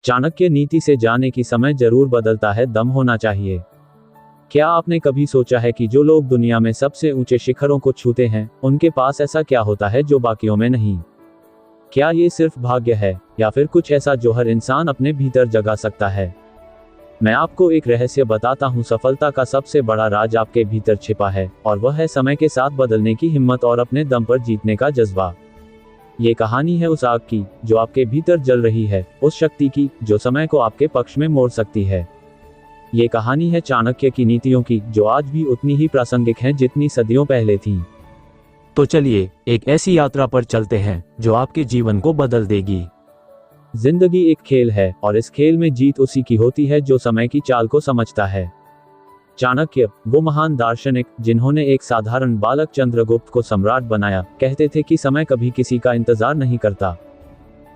चाणक्य नीति से जाने की समय जरूर बदलता है, दम होना चाहिए। क्या आपने कभी सोचा है कि जो लोग दुनिया में सबसे ऊंचे शिखरों को छूते हैं, उनके पास ऐसा क्या होता है जो बाकियों में नहीं? क्या ये सिर्फ भाग्य है, या फिर कुछ ऐसा जो हर इंसान अपने भीतर जगा सकता है? मैं आपको एक रहस्य बताता हूँ, सफलता का सबसे बड़ा राज आपके भीतर छिपा है, और वह है समय के साथ बदलने की हिम्मत और अपने दम पर जीतने का जज्बा। ये कहानी है उस आग की जो आपके भीतर जल रही है, उस शक्ति की जो समय को आपके पक्ष में मोड़ सकती है। ये कहानी है चाणक्य की नीतियों की, जो आज भी उतनी ही प्रासंगिक हैं जितनी सदियों पहले थीं। तो चलिए एक ऐसी यात्रा पर चलते हैं जो आपके जीवन को बदल देगी। जिंदगी एक खेल है, और इस खेल में जीत उसी की होती है जो समय की चाल को समझता है। चाणक्य, वो महान दार्शनिक जिन्होंने एक साधारण बालक चंद्रगुप्त को सम्राट बनाया, कहते थे कि समय कभी किसी का इंतजार नहीं करता।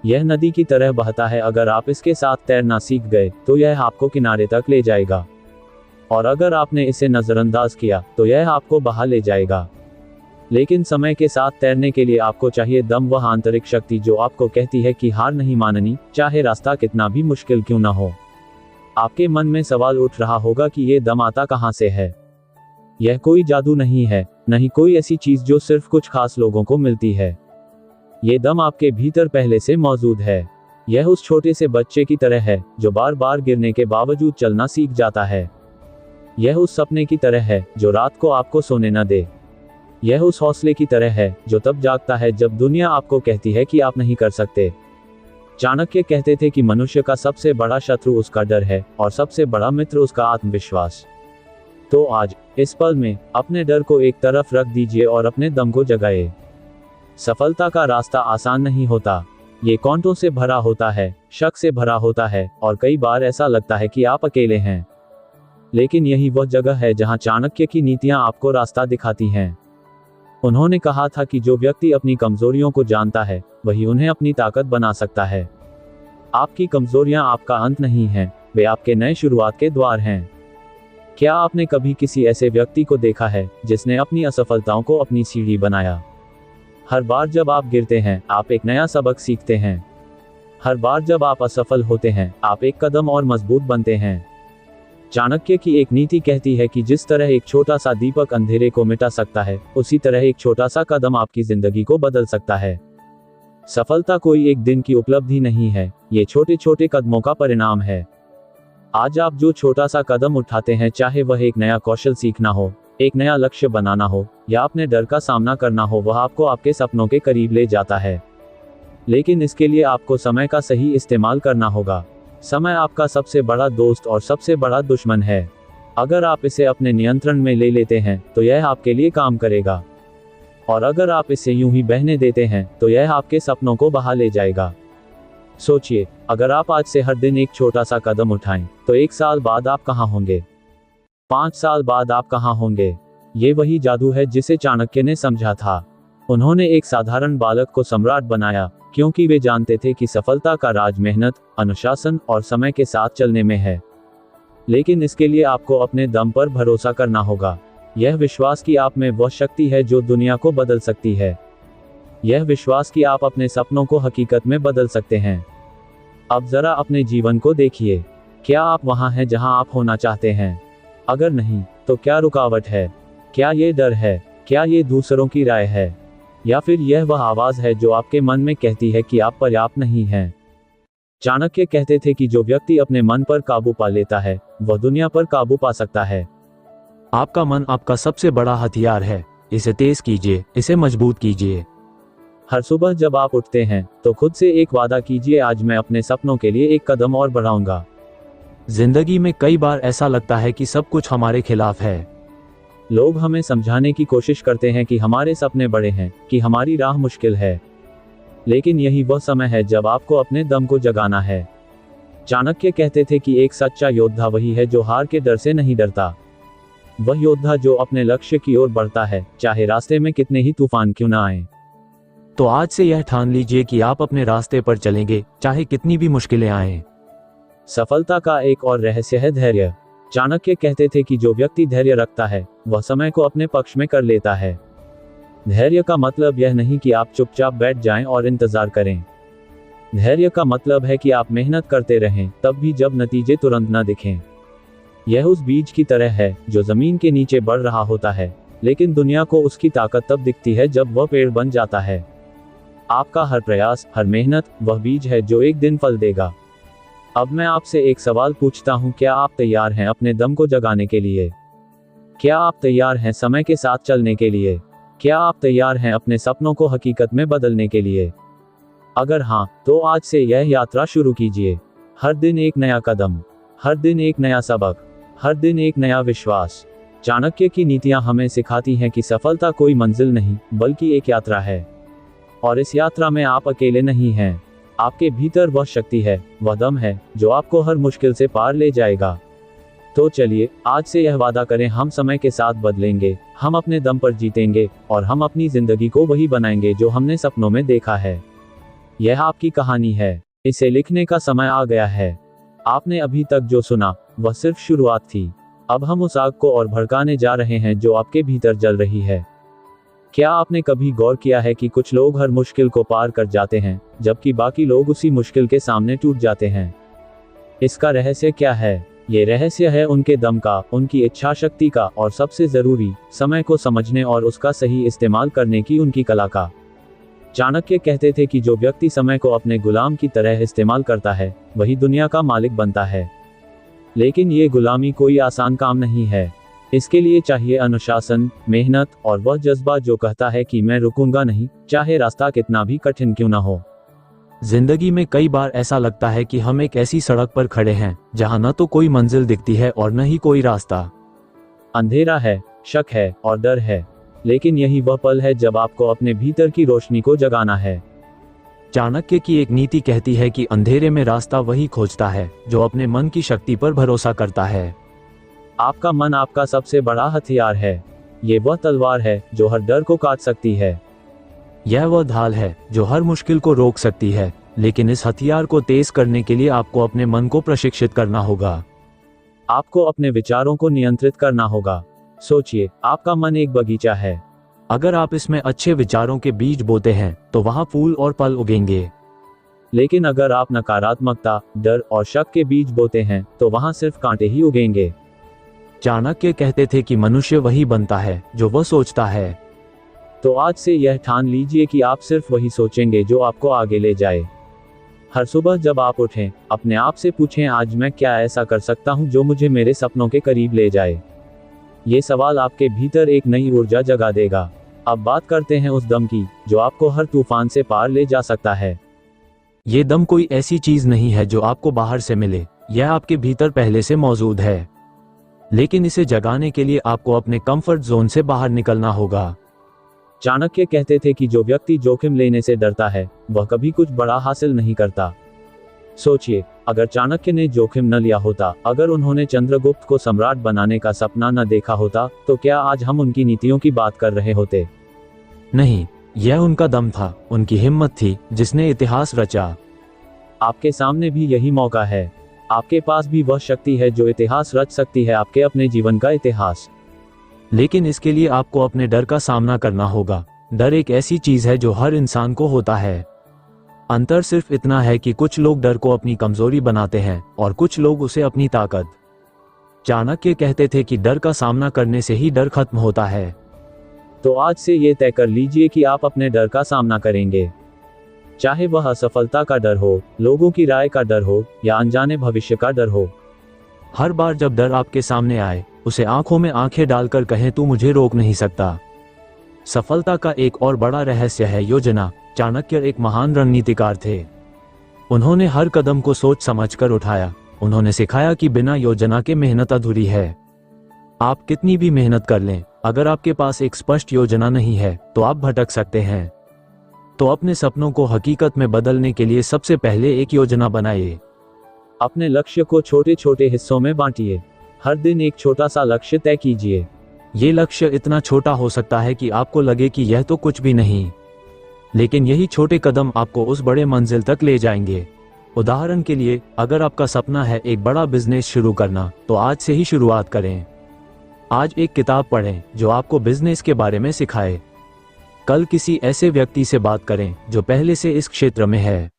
यह नदी की तरह बहता है, अगर आप इसके साथ तैरना सीख गए तो यह आपको किनारे तक ले जाएगा, और अगर आपने इसे नजरअंदाज किया तो यह आपको बहा ले जाएगा। लेकिन समय के साथ तैरने के लिए आपको चाहिए दम, वह आंतरिक शक्ति जो आपको कहती है कि हार नहीं माननी, चाहे रास्ता कितना भी मुश्किल क्यों ना हो। आपके मन में सवाल उठ रहा होगा कि ये दम आता कहां से है? यह कोई जादू नहीं है, नहीं कोई ऐसी चीज जो सिर्फ कुछ खास लोगों को मिलती है। ये दम आपके भीतर पहले से मौजूद है। यह उस छोटे से बच्चे की तरह है जो बार बार गिरने के बावजूद चलना सीख जाता है। यह उस सपने की तरह है जो रात को आपको सोने न दे। यह उस हौसले की तरह है जो तब जागता है जब दुनिया आपको कहती है कि आप नहीं कर सकते। चाणक्य कहते थे कि मनुष्य का सबसे बड़ा शत्रु उसका डर है, और सबसे बड़ा मित्र उसका आत्मविश्वास। तो आज इस पल में अपने डर को एक तरफ रख दीजिए और अपने दम को जगाए। सफलता का रास्ता आसान नहीं होता। ये कांटों से भरा होता है, शक से भरा होता है, और कई बार ऐसा लगता है कि आप अकेले हैं। लेकिन यही वह जगह है जहां चाणक्य की नीतियां आपको रास्ता दिखाती हैं। उन्होंने कहा था कि जो व्यक्ति अपनी कमजोरियों को जानता है, वही उन्हें अपनी ताकत बना सकता है। आपकी कमजोरियां आपका अंत नहीं हैं, वे आपके नए शुरुआत के द्वार हैं। क्या आपने कभी किसी ऐसे व्यक्ति को देखा है जिसने अपनी असफलताओं को अपनी सीढ़ी बनाया? हर बार जब आप गिरते हैं, आप एक नया सबक सीखते हैं। हर बार जब आप असफल होते हैं, आप एक कदम और मजबूत बनते हैं। चाणक्य की एक नीति कहती है कि जिस तरह एक छोटा सा दीपक अंधेरे को मिटा सकता है, उसी तरह एक छोटा सा कदम आपकी जिंदगी को बदल सकता है। सफलता कोई एक दिन की उपलब्धि नहीं है, ये छोटे छोटे कदमों का परिणाम है। आज आप जो छोटा सा कदम उठाते हैं, चाहे वह एक नया कौशल सीखना हो, एक नया लक्ष्य बनाना हो, या अपने डर का सामना करना हो, वह आपको आपके सपनों के करीब ले जाता है। लेकिन इसके लिए आपको समय का सही इस्तेमाल करना होगा। समय आपका सबसे बड़ा दोस्त और सबसे बड़ा दुश्मन है। अगर आप इसे अपने नियंत्रण में ले लेते हैं तो यह आपके लिए काम करेगा, और अगर आप इसे यूं ही बहने देते हैं तो यह आपके सपनों को बहा ले जाएगा। सोचिए, अगर आप आज से हर दिन एक छोटा सा कदम उठाएं, तो 1 साल बाद आप कहां होंगे? 5 साल बाद आप कहां होंगे? ये वही जादू है जिसे चाणक्य ने समझा था। उन्होंने एक साधारण बालक को सम्राट बनाया, क्योंकि वे जानते थे कि सफलता का राज मेहनत, अनुशासन और समय के साथ चलने में है। लेकिन इसके लिए आपको अपने दम पर भरोसा करना होगा। यह विश्वास कि आप में वह शक्ति है जो दुनिया को बदल सकती है। यह विश्वास कि आप अपने सपनों को हकीकत में बदल सकते हैं। अब जरा अपने जीवन को देखिए। क्या आप वहां हैं जहां आप होना चाहते हैं? अगर नहीं, तो क्या रुकावट है? क्या ये डर है? क्या ये दूसरों की राय है? या फिर यह वह आवाज है जो आपके मन में कहती है कि आप पर्याप्त नहीं हैं? चाणक्य कहते थे कि जो व्यक्ति अपने मन पर काबू पा लेता है, वह दुनिया पर काबू पा सकता है। आपका मन आपका सबसे बड़ा हथियार है। इसे तेज कीजिए, इसे मजबूत कीजिए। हर सुबह जब आप उठते हैं तो खुद से एक वादा कीजिए, आज मैं अपने सपनों के लिए एक कदम और बढ़ाऊंगा। जिंदगी में कई बार ऐसा लगता है कि सब कुछ हमारे खिलाफ है। लोग हमें समझाने की कोशिश करते हैं कि हमारे सपने बड़े हैं, कि हमारी राह मुश्किल है। लेकिन यही वह समय है जब आपको अपने दम को जगाना है। चाणक्य कहते थे कि एक सच्चा योद्धा वही है जो हार के डर से नहीं डरता। वह योद्धा जो अपने लक्ष्य की ओर बढ़ता है, चाहे रास्ते में कितने ही तूफान क्यों ना आए। तो आज से यह ठान लीजिए कि आप अपने रास्ते पर चलेंगे, चाहे कितनी भी मुश्किलें आएं। सफलता का एक और रहस्य है धैर्य। चाणक्य कहते थे कि जो व्यक्ति धैर्य रखता है, वह समय को अपने पक्ष में कर लेता है। धैर्य का मतलब यह नहीं कि आप चुपचाप बैठ जाएं और इंतजार करें। धैर्य का मतलब है कि आप मेहनत करते रहें, तब भी जब नतीजे तुरंत न दिखें। यह उस बीज की तरह है जो जमीन के नीचे बढ़ रहा होता है, लेकिन दुनिया को उसकी ताकत तब दिखती है जब वह पेड़ बन जाता है। आपका हर प्रयास, हर मेहनत, वह बीज है जो एक दिन फल देगा। अब मैं आपसे एक सवाल पूछता हूँ, क्या आप तैयार हैं अपने दम को जगाने के लिए? क्या आप तैयार हैं समय के साथ चलने के लिए? क्या आप तैयार हैं अपने सपनों को हकीकत में बदलने के लिए? अगर हाँ, तो आज से यह यात्रा शुरू कीजिए। हर दिन एक नया कदम, हर दिन एक नया सबक, हर दिन एक नया विश्वास। चाणक्य की नीतियां हमें सिखाती हैं कि सफलता कोई मंजिल नहीं, बल्कि एक यात्रा है। और इस यात्रा में आप अकेले नहीं हैं। आपके भीतर वह शक्ति है, वह दम है, जो आपको हर मुश्किल से पार ले जाएगा। तो चलिए, आज से यह वादा करें, हम समय के साथ बदलेंगे, हम अपने दम पर जीतेंगे, और हम अपनी जिंदगी को वही बनाएंगे जो हमने सपनों में देखा है। यह आपकी कहानी है, इसे लिखने का समय आ गया है। आपने अभी तक जो सुना, वह सिर्फ शुरुआत थी। अब हम उस आग को और भड़काने जा रहे हैं जो आपके भीतर जल रही है। क्या आपने कभी गौर किया है कि कुछ लोग हर मुश्किल को पार कर जाते हैं, जबकि बाकी लोग उसी मुश्किल के सामने टूट जाते हैं? इसका रहस्य क्या है? ये रहस्य है उनके दम का, उनकी इच्छा शक्ति का, और सबसे जरूरी, समय को समझने और उसका सही इस्तेमाल करने की उनकी कला का। चाणक्य कहते थे कि जो व्यक्ति समय को अपने गुलाम की तरह इस्तेमाल करता है, वही दुनिया का मालिक बनता है। लेकिन ये गुलामी कोई आसान काम नहीं है। इसके लिए चाहिए अनुशासन, मेहनत, और वह जज्बा जो कहता है कि मैं रुकूंगा नहीं, चाहे रास्ता कितना भी कठिन क्यों ना हो। जिंदगी में कई बार ऐसा लगता है कि हम एक ऐसी सड़क पर खड़े हैं जहां न तो कोई मंजिल दिखती है और न ही कोई रास्ता। अंधेरा है, शक है और डर है, लेकिन यही वह पल है जब आपको अपने भीतर की रोशनी को जगाना है। चाणक्य की एक नीति कहती है कि अंधेरे में रास्ता वही खोजता है जो अपने मन की शक्ति पर भरोसा करता है। आपका मन आपका सबसे बड़ा हथियार है। ये वह तलवार है जो हर डर को काट सकती है। यह वह ढाल है जो हर मुश्किल को रोक सकती है, लेकिन इस हथियार को तेज करने के लिए आपको अपने मन को प्रशिक्षित करना होगा। आपको अपने विचारों को नियंत्रित करना होगा। सोचिए, आपका मन एक बगीचा है। अगर आप इसमें अच्छे विचारों के बीज बोते हैं तो वहाँ फूल और फल उगेंगे। लेकिन अगर आप नकारात्मकता, डर और शक के बीज बोते हैं, तो वहाँ सिर्फ कांटे ही उगेंगे। चाणक्य कहते थे कि मनुष्य वही बनता है जो वह सोचता है। तो आज से यह ठान लीजिए कि आप सिर्फ वही सोचेंगे जो आपको आगे ले जाए। हर सुबह जब आप उठें, अपने आप से पूछें, आज मैं क्या ऐसा कर सकता हूं जो मुझे मेरे सपनों के करीब ले जाए। ये सवाल आपके भीतर एक नई ऊर्जा जगा देगा। अब बात करते हैं उस दम की, जो आपको हर तूफान से पार ले जा सकता है। ये दम कोई ऐसी चीज नहीं है जो आपको बाहर से मिले, यह आपके भीतर पहले से मौजूद है। लेकिन इसे जगाने के लिए आपको अपने कंफर्ट जोन से बाहर निकलना होगा। चाणक्य कहते थे कि जो व्यक्ति जोखिम लेने से डरता है, वह कभी कुछ बड़ा हासिल नहीं करता। सोचिए, अगर चाणक्य ने जोखिम न लिया होता, अगर उन्होंने चंद्रगुप्त को सम्राट बनाने का सपना न देखा होता, तो क्या आज हम उनकी नीतियों की बात कर रहे होते? नहीं, यह उनका दम था, उनकी हिम्मत थी, जिसने इतिहास रचा। आपके सामने भी यही मौका है। आपके पास भी वह शक्ति है जो इतिहास रच सकती है, आपके अपने जीवन का इतिहास। लेकिन इसके लिए आपको अपने डर का सामना करना होगा। डर एक ऐसी चीज है जो हर इंसान को होता है। अंतर सिर्फ इतना है कि कुछ लोग डर को अपनी कमजोरी बनाते हैं और कुछ लोग उसे अपनी ताकत। चाणक्य कहते थे कि डर का सामना करने से ही डर खत्म होता है। तो आज से ये तय कर लीजिए कि आप अपने डर का सामना करेंगे। चाहे वह असफलता का डर हो, लोगों की राय का डर हो, या अनजाने भविष्य का डर हो। हर बार जब डर आपके सामने आए, उसे आंखों में आंखें डालकर कहें, तू मुझे रोक नहीं सकता। सफलता का एक और बड़ा रहस्य है योजना। चाणक्य एक महान रणनीतिकार थे। उन्होंने हर कदम को सोच समझकर उठाया। उन्होंने सिखाया कि बिना योजना के मेहनत अधूरी है। आप कितनी भी मेहनत कर लें, अगर आपके पास एक स्पष्ट योजना नहीं है, तो आप भटक सकते हैं। तो अपने सपनों को हकीकत में बदलने के लिए सबसे पहले एक योजना बनाइए। अपने लक्ष्य को छोटे छोटे हिस्सों में बांटिए। हर दिन एक छोटा सा लक्ष्य तय कीजिए। ये लक्ष्य इतना छोटा हो सकता है कि आपको लगे कि यह तो कुछ भी नहीं, लेकिन यही छोटे कदम आपको उस बड़े मंजिल तक ले जाएंगे। उदाहरण के लिए, अगर आपका सपना है एक बड़ा बिजनेस शुरू करना, तो आज से ही शुरुआत करें। आज एक किताब पढ़ें जो आपको बिजनेस के बारे में सिखाए। कल किसी ऐसे व्यक्ति से बात करें जो पहले से इस क्षेत्र में है।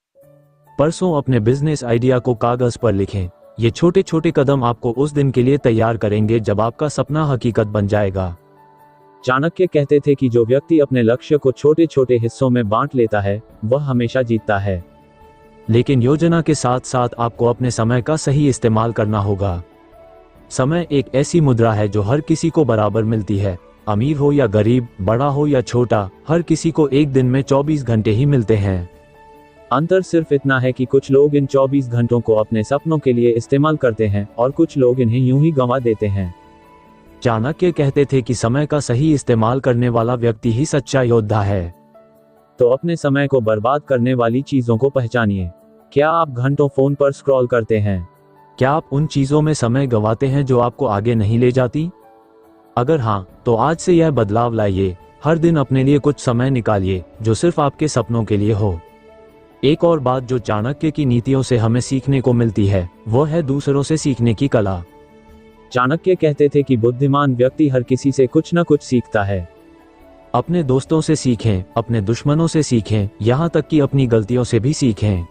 परसों अपने बिजनेस आइडिया को कागज पर लिखें। ये छोटे छोटे कदम आपको उस दिन के लिए तैयार करेंगे जब आपका सपना हकीकत बन जाएगा। चाणक्य कहते थे कि जो व्यक्ति अपने लक्ष्य को छोटे छोटे हिस्सों में बांट लेता है वह हमेशा जीतता है। लेकिन योजना के साथ साथ आपको अपने समय का सही इस्तेमाल करना होगा। समय एक ऐसी मुद्रा है जो हर किसी को बराबर मिलती है, अमीर हो या गरीब, बड़ा हो या छोटा, हर किसी को एक दिन में 24 घंटे ही मिलते हैं। अंतर सिर्फ इतना है कि कुछ लोग इन 24 घंटों को अपने सपनों के लिए इस्तेमाल करते हैं और कुछ लोग इन्हें यूं ही गंवा देते हैं। चाणक्य कहते थे कि समय का सही इस्तेमाल करने वाला व्यक्ति ही सच्चा योद्धा है। तो अपने समय को बर्बाद करने वाली चीजों को पहचानिए। क्या आप घंटों फोन पर स्क्रॉल करते हैं? क्या आप उन चीजों में समय गंवाते हैं जो आपको आगे नहीं ले जाती? अगर हाँ, तो आज से यह बदलाव लाइए। हर दिन अपने लिए कुछ समय निकालिए जो सिर्फ आपके सपनों के लिए हो। एक और बात जो चाणक्य की नीतियों से हमें सीखने को मिलती है वो है दूसरों से सीखने की कला। चाणक्य कहते थे कि बुद्धिमान व्यक्ति हर किसी से कुछ न कुछ सीखता है। अपने दोस्तों से सीखें, अपने दुश्मनों से सीखें, यहाँ तक कि अपनी गलतियों से भी सीखें।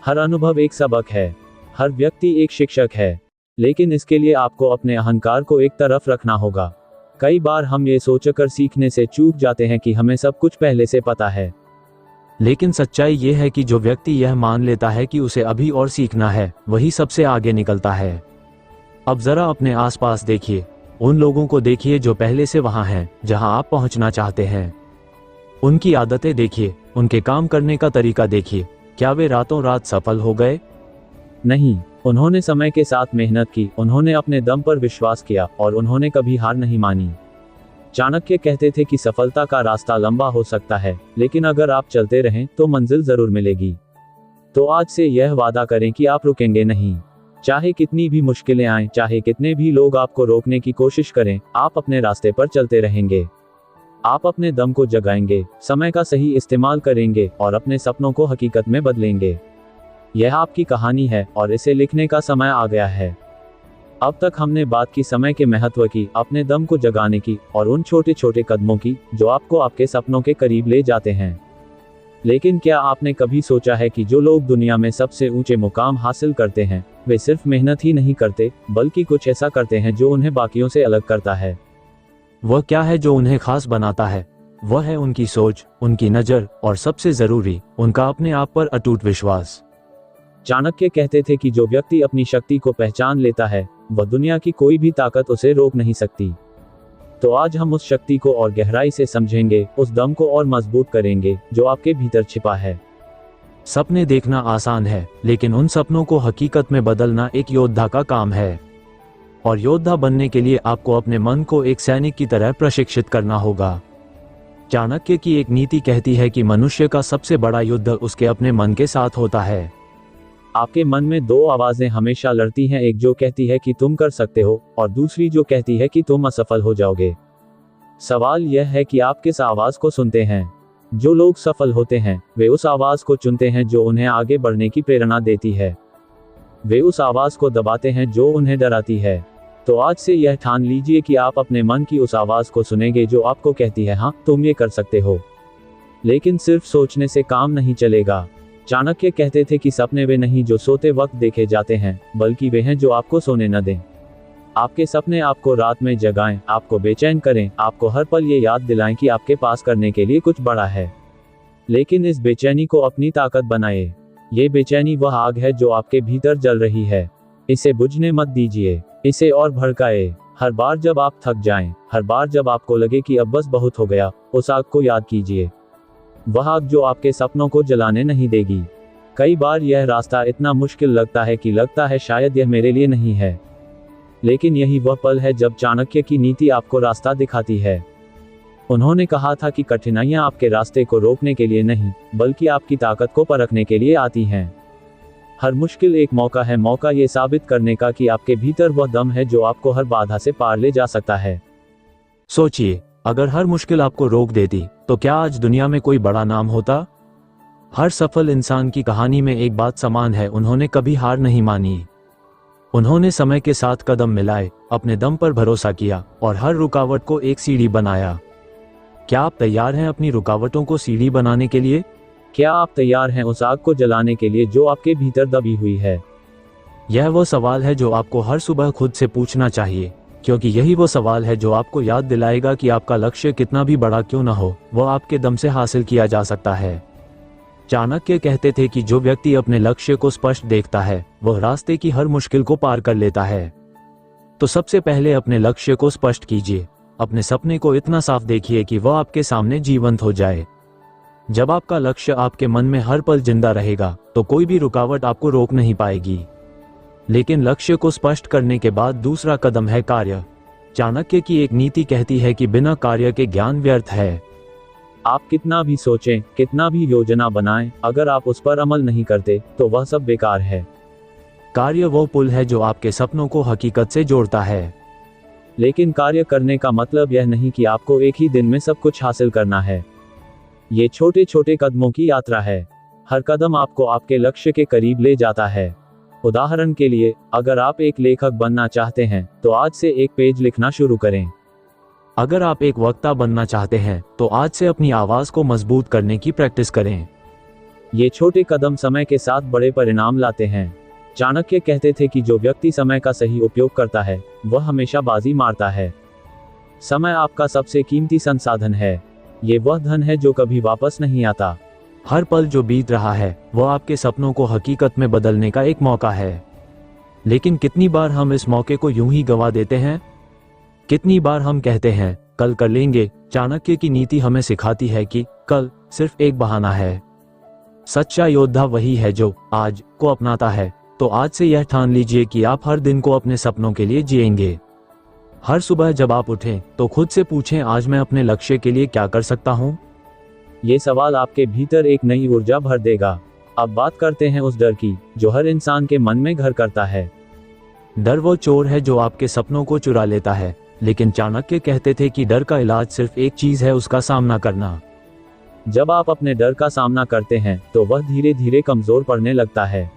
हर अनुभव एक सबक है, हर व्यक्ति एक शिक्षक है, लेकिन इसके लिए आपको अपने अहंकार को एक तरफ रखना होगा। कई बार हम ये सोचकर सीखने से चूक जाते हैं कि हमें सब कुछ पहले से पता है। लेकिन सच्चाई ये है कि जो व्यक्ति यह मान लेता है कि उसे अभी और सीखना है, वही सबसे आगे निकलता है। अब जरा अपने आसपास देखिए, उन लोगों को देखिए जो पहले से वहां हैं, जहां आप पहुंचना चाहते हैं। उनकी आदतें देखिए, उनके काम करने का तरीका देखिए। क्या वे रातों रात सफल हो गए? नहीं, उन्होंने समय के साथ मेहनत की, उन्होंने अपने दम पर विश्वास किया और उन्होंने कभी हार नहीं मानी। चाणक्य कहते थे कि सफलता का रास्ता लंबा हो सकता है, लेकिन अगर आप चलते रहें तो मंजिल जरूर मिलेगी। तो आज से यह वादा करें कि आप रुकेंगे नहीं। चाहे कितनी भी मुश्किलें आएं, चाहे कितने भी लोग आपको रोकने की कोशिश करें, आप अपने रास्ते पर चलते रहेंगे। आप अपने दम को जगाएंगे, समय का सही इस्तेमाल करेंगे और अपने सपनों को हकीकत में बदलेंगे। यह आपकी कहानी है और इसे लिखने का समय आ गया है। अब तक हमने बात की समय के महत्व की, अपने दम को जगाने की और उन छोटे छोटे कदमों की जो आपको आपके सपनों के करीब ले जाते हैं। लेकिन क्या आपने कभी सोचा है कि जो लोग दुनिया में सबसे ऊंचे मुकाम हासिल करते हैं, वे सिर्फ मेहनत ही नहीं करते, बल्कि कुछ ऐसा करते हैं जो उन्हें बाकियों से अलग करता है। वह क्या है जो उन्हें खास बनाता है? वह है उनकी सोच, उनकी नज़र और सबसे जरूरी, उनका अपने आप पर अटूट विश्वास। चाणक्य कहते थे कि जो व्यक्ति अपनी शक्ति को पहचान लेता है, वह दुनिया की कोई भी ताकत उसे रोक नहीं सकती। तो आज हम उस शक्ति को और गहराई से समझेंगे, उस दम को और मजबूत करेंगे जो आपके भीतर छिपा है। सपने देखना आसान है, लेकिन उन सपनों को हकीकत में बदलना एक योद्धा का काम है। और योद्धा बनने के लिए आपको अपने मन को एक सैनिक की तरह प्रशिक्षित करना होगा। चाणक्य की एक नीति कहती है कि मनुष्य का सबसे बड़ा युद्ध उसके अपने मन के साथ होता है। आपके मन में दो आवाजें हमेशा लड़ती हैं, एक जो कहती है कि तुम कर सकते हो और दूसरी जो कहती है कि तुम असफल हो जाओगे। सवाल यह है कि आप किस आवाज को सुनते हैं। जो लोग सफल होते हैं वे उस आवाज को चुनते हैं जो उन्हें आगे बढ़ने की प्रेरणा देती है। वे उस आवाज को दबाते हैं जो उन्हें डराती है। तो आज से यह ठान लीजिए कि आप अपने मन की उस आवाज को सुनेंगे जो आपको कहती है, हाँ तुम ये कर सकते हो। लेकिन सिर्फ सोचने से काम नहीं चलेगा। चाणक्य कहते थे कि सपने वे नहीं जो सोते वक्त देखे जाते हैं, बल्कि वे हैं जो आपको सोने न दें। आपके सपने आपको रात में जगाएं, आपको बेचैन करें, आपको हर पल ये याद दिलाएं कि आपके पास करने के लिए कुछ बड़ा है। लेकिन इस बेचैनी को अपनी ताकत बनाए। ये बेचैनी वह आग है जो आपके भीतर जल रही है। इसे बुझने मत दीजिए, इसे और भड़काए। हर बार जब आप थक जाएं, हर बार जब आपको लगे कि अब बस बहुत हो गया, उस आग को याद कीजिए। वह आग जो आपके सपनों को जलाने नहीं देगी। कई बार यह रास्ता इतना मुश्किल लगता है शायद यह मेरे लिए नहीं है। लेकिन यही वह पल है जब चाणक्य की नीति आपको रास्ता दिखाती है। उन्होंने कहा था कि कठिनाइयां आपके रास्ते को रोकने के लिए नहीं, बल्कि आपकी ताकत को परखने के लिए आती हैं। हर मुश्किल एक मौका है, मौका ये साबित करने का कि आपके भीतर वह दम है जो आपको हर बाधा से पार ले जा सकता है। सोचिए, अगर हर मुश्किल आपको रोक देती तो क्या आज दुनिया में कोई बड़ा नाम होता? हर सफल इंसान की कहानी में एक बात समान है, उन्होंने कभी हार नहीं मानी। उन्होंने समय के साथ कदम मिलाए, अपने दम पर भरोसा किया और हर रुकावट को एक सीढ़ी बनाया। क्या आप तैयार हैं अपनी रुकावटों को सीढ़ी बनाने के लिए? क्या आप तैयार हैं उस आग को जलाने के लिए जो आपके भीतर दबी हुई है? यह वो सवाल है जो आपको हर सुबह खुद से पूछना चाहिए, क्योंकि यही वो सवाल है जो आपको याद दिलाएगा कि आपका लक्ष्य कितना भी बड़ा क्यों न हो, वह आपके दम से हासिल किया जा सकता है। चाणक्य कहते थे कि जो व्यक्ति अपने लक्ष्य को स्पष्ट देखता है वह रास्ते की हर मुश्किल को पार कर लेता है। तो सबसे पहले अपने लक्ष्य को स्पष्ट कीजिए। अपने सपने को इतना साफ देखिए कि वह आपके सामने जीवंत हो जाए। जब आपका लक्ष्य आपके मन में हर पल जिंदा रहेगा तो कोई भी रुकावट आपको रोक नहीं पाएगी। लेकिन लक्ष्य को स्पष्ट करने के बाद दूसरा कदम है कार्य। चाणक्य की एक नीति कहती है कि बिना कार्य के ज्ञान व्यर्थ है। आप कितना भी सोचें, कितना भी योजना बनाएं, अगर आप उस पर अमल नहीं करते तो वह सब बेकार है। कार्य वो पुल है जो आपके सपनों को हकीकत से जोड़ता है। लेकिन कार्य करने का मतलब यह नहीं कि आपको एक ही दिन में सब कुछ हासिल करना है। ये छोटे छोटे कदमों की यात्रा है। हर कदम आपको आपके लक्ष्य के करीब ले जाता है। उदाहरण के लिए, अगर आप एक लेखक बनना चाहते हैं तो आज से एक पेज लिखना शुरू करें। अगर आप एक वक्ता बनना चाहते हैं तो आज से अपनी आवाज को मजबूत करने की प्रैक्टिस करें। ये छोटे कदम समय के साथ बड़े परिणाम लाते हैं। चाणक्य कहते थे कि जो व्यक्ति समय का सही उपयोग करता है वह हमेशा बाजी मारता है। समय आपका सबसे कीमती संसाधन है। ये वह धन है जो कभी वापस नहीं आता। हर पल जो बीत रहा है वह आपके सपनों को हकीकत में बदलने का एक मौका है। लेकिन कितनी बार हम इस मौके को यूं ही गंवा देते हैं? कितनी बार हम कहते हैं कल कर लेंगे। चाणक्य की नीति हमें सिखाती है कि कल सिर्फ एक बहाना है। सच्चा योद्धा वही है जो आज को अपनाता है। तो आज से यह ठान लीजिए कि आप हर दिन को अपने सपनों के लिए जिएंगे। हर सुबह जब आप उठें तो खुद से पूछें, आज मैं अपने लक्ष्य के लिए क्या कर सकता हूँ? ये सवाल आपके भीतर एक नई ऊर्जा भर देगा। अब बात करते हैं उस डर की जो हर इंसान के मन में घर करता है। डर वो चोर है जो आपके सपनों को चुरा लेता है। लेकिन चाणक्य कहते थे कि डर का इलाज सिर्फ एक चीज है, उसका सामना करना। जब आप अपने डर का सामना करते हैं तो वह धीरे धीरे कमजोर पड़ने लगता है।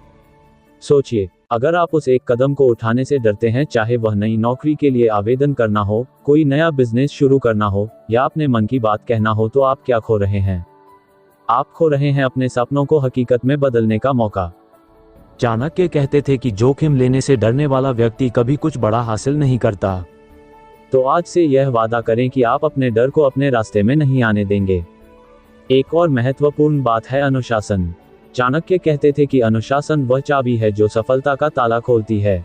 सोचिए, अगर आप उस एक कदम को उठाने से डरते हैं, चाहे वह नई नौकरी के लिए आवेदन करना हो, कोई नया बिजनेस शुरू करना हो या अपने मन की बात कहना हो, तो आप क्या खो रहे हैं? आप खो रहे हैं अपने सपनों को हकीकत में बदलने का मौका। चाणक्य कहते थे कि जोखिम लेने से डरने वाला व्यक्ति कभी कुछ बड़ा हासिल नहीं करता। तो आज से यह वादा करें कि आप अपने डर को अपने रास्ते में नहीं आने देंगे। एक और महत्वपूर्ण बात है अनुशासन। चाणक्य कहते थे कि अनुशासन वह चाबी है जो सफलता का ताला खोलती है।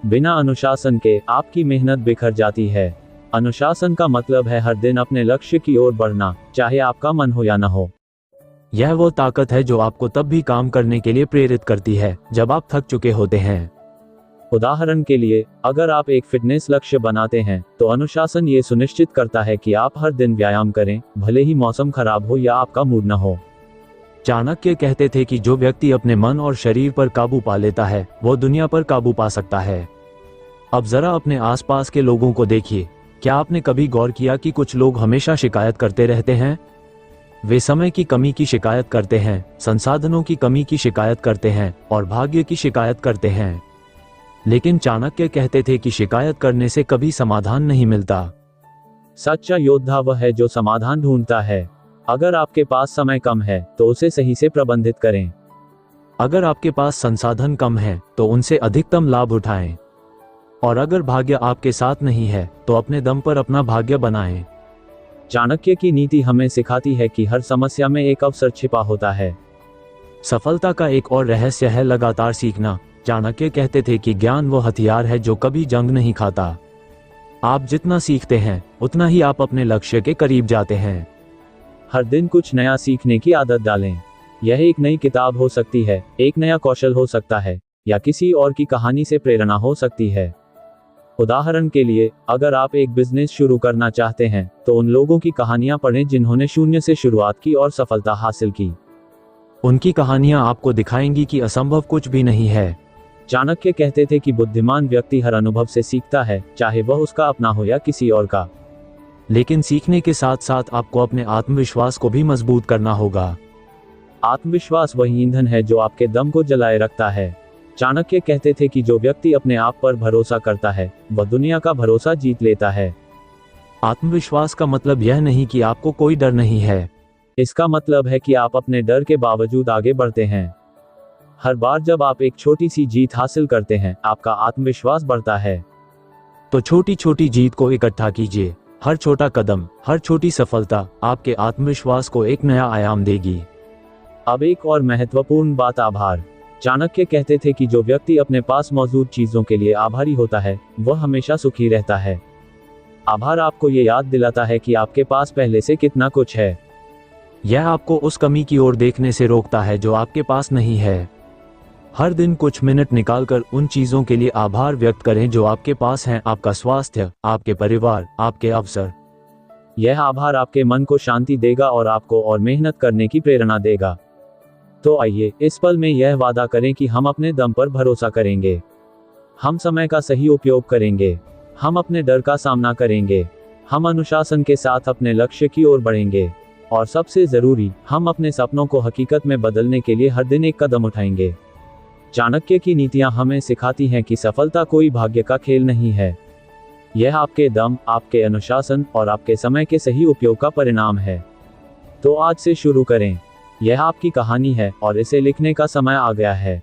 बिना अनुशासन के आपकी मेहनत बिखर जाती है। अनुशासन का मतलब है हर दिन अपने लक्ष्य की ओर बढ़ना, चाहे आपका मन हो या न हो। यह वो ताकत है जो आपको तब भी काम करने के लिए प्रेरित करती है जब आप थक चुके होते हैं। उदाहरण के लिए, अगर आप एक फिटनेस लक्ष्य बनाते हैं तो अनुशासन ये सुनिश्चित करता है कि आप हर दिन व्यायाम करें, भले ही मौसम खराब हो या आपका मूड न हो। चाणक्य कहते थे कि जो व्यक्ति अपने मन और शरीर पर काबू पा लेता है वो दुनिया पर काबू पा सकता है। अब जरा अपने आसपास के लोगों को देखिए। क्या आपने कभी गौर किया कि कुछ लोग हमेशा शिकायत करते रहते हैं? वे समय की कमी की शिकायत करते हैं, संसाधनों की कमी की शिकायत करते हैं और भाग्य की शिकायत करते हैं। लेकिन चाणक्य कहते थे कि शिकायत करने से कभी समाधान नहीं मिलता। सच्चा योद्धा वह है जो समाधान ढूंढता है। अगर आपके पास समय कम है तो उसे सही से प्रबंधित करें। अगर आपके पास संसाधन कम है तो उनसे अधिकतम लाभ उठाएं। और अगर भाग्य आपके साथ नहीं है तो अपने दम पर अपना भाग्य बनाएं। चाणक्य की नीति हमें सिखाती है कि हर समस्या में एक अवसर छिपा होता है। सफलता का एक और रहस्य है लगातार सीखना। चाणक्य कहते थे कि ज्ञान वो हथियार है जो कभी जंग नहीं खाता। आप जितना सीखते हैं उतना ही आप अपने लक्ष्य के करीब जाते हैं। हर दिन कुछ नया सीखने की आदत डालें। यह एक नई किताब हो सकती है, एक नया कौशल हो सकता है, या किसी और की कहानी से प्रेरणा हो सकती है। उदाहरण के लिए, अगर आप एक बिजनेस शुरू करना चाहते हैं तो उन लोगों की कहानियां पढ़ें जिन्होंने शून्य से शुरुआत की और सफलता हासिल की। उनकी कहानियां आपको दिखाएंगी कि असंभव कुछ भी नहीं है। चाणक्य कहते थे कि बुद्धिमान व्यक्ति हर अनुभव से सीखता है, चाहे वह उसका अपना हो या किसी और का। लेकिन सीखने के साथ साथ आपको अपने आत्मविश्वास को भी मजबूत करना होगा। आत्मविश्वास वही ईंधन है जो आपके दम को जलाए रखता है। चाणक्य कहते थे कि जो व्यक्ति अपने आप पर भरोसा करता है वह दुनिया का भरोसा जीत लेता है। आत्मविश्वास का मतलब यह नहीं कि आपको कोई डर नहीं है। इसका मतलब है कि आप अपने डर के बावजूद आगे बढ़ते हैं। हर बार जब आप एक छोटी सी जीत हासिल करते हैं, आपका आत्मविश्वास बढ़ता है। तो छोटी छोटी जीत को इकट्ठा कीजिए। हर छोटा कदम, हर छोटी सफलता आपके आत्मविश्वास को एक नया आयाम देगी। अब एक और महत्वपूर्ण बात, आभार। चाणक्य कहते थे कि जो व्यक्ति अपने पास मौजूद चीजों के लिए आभारी होता है, वह हमेशा सुखी रहता है। आभार आपको ये याद दिलाता है कि आपके पास पहले से कितना कुछ है। यह आपको उस कमी की ओर देखने से रोकता है जो आपके पास नहीं है। हर दिन कुछ मिनट निकालकर उन चीजों के लिए आभार व्यक्त करें जो आपके पास हैं, आपका स्वास्थ्य, आपके परिवार, आपके अवसर। यह आभार आपके मन को शांति देगा और आपको और मेहनत करने की प्रेरणा देगा। तो आइए इस पल में यह वादा करें कि हम अपने दम पर भरोसा करेंगे। हम समय का सही उपयोग करेंगे। हम अपने डर का सामना करेंगे। हम अनुशासन के साथ अपने लक्ष्य की ओर बढ़ेंगे। और सबसे जरूरी, हम अपने सपनों को हकीकत में बदलने के लिए हर दिन एक कदम उठाएंगे। चाणक्य की नीतियां हमें सिखाती हैं कि सफलता कोई भाग्य का खेल नहीं है। यह आपके दम, आपके अनुशासन और आपके समय के सही उपयोग का परिणाम है। तो आज से शुरू करें। यह आपकी कहानी है और इसे लिखने का समय आ गया है।